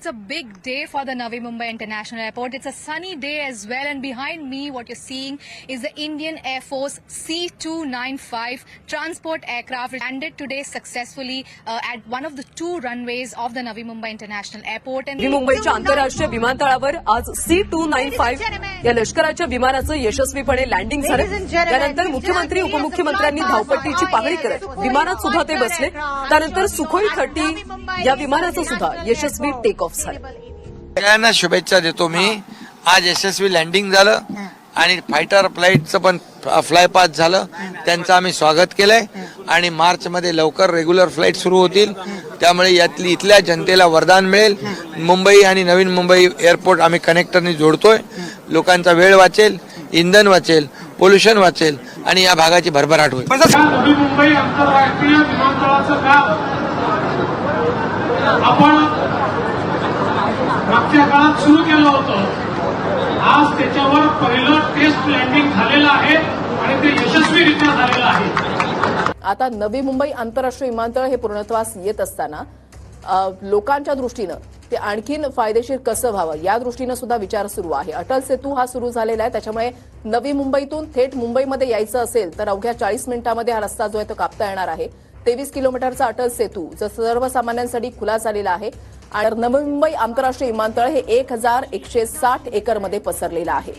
It's a big day for the Navi Mumbai International Airport. It's a sunny day as well, and behind me what you're seeing is the Indian Air Force C-295 transport aircraft. It landed today successfully at one of the two runways of the Navi Mumbai International Airport. And नवी मुंबईच्या आंतरराष्ट्रीय विमानतळावर आज C-295 या लष्कराच्या विमानाचं यशस्वीपणे landing झालं। त्यानंतर मुख्यमंत्री उपमुख्यमंत्र्यांनी धावपट्टीची पाहणी करत विमानात सुद्धा ते बसले। त्यानंतर सुखोई 30 या विमानाचं सुद्धा यशस्वी टेक ऑफ झालं। सगळ्यांना शुभेच्छा देतो मी। आज यशस्वी लँडिंग झालं आणि फायटर फ्लाईटचं पण फ्लायपास झालं, त्यांचं आम्ही स्वागत केलंय आणि मार्च मध्ये लवकर रेग्युलर फ्लाईट सुरू होतील, त्यामुळे इथल्या जनतेला वरदान मिळेल। मुंबई आणि नवी मुंबई एअरपोर्ट आम्ही कनेक्टरनी जोडतोय, लोकांचा वेळ वाचेल, इंधन वाचेल, पोल्युशन वाचेल आणि या भागाची भरभराट होईल। नवी मुंबई आंतरराष्ट्रीय विमानतळाचं काम आपण मागच्या काळात सुरू केलं होतं। आज त्याच्यावर पहिलं टेस्ट लँडिंग झालेलं आहे आणि ते यशस्वीरित्या झालेलं आहे। आता नवी मुंबई आंतरराष्ट्रीय विमानतळ हे पूर्णत्वास येत असताना लोकांच्या दृष्टीनं ते आणखीन फायदेशीर कसं व्हावं या दृष्टीनं सुद्धा विचार सुरू आहे। अटल सेतू हा सुरू झालेला आहे, त्याच्यामुळे नवी मुंबईतून थेट मुंबईमध्ये यायचं असेल तर अवघ्या 40 मिनिटांमध्ये हा रस्ता जो आहे तो कापता येणार आहे। 23 किलोमीटरचा अटल सेतू जो सर्वसामान्यांसाठी खुला झालेला आहे आणि नवी मुंबई आंतरराष्ट्रीय विमानतळ हे 1160 एकरमध्ये पसरलेलं आहे।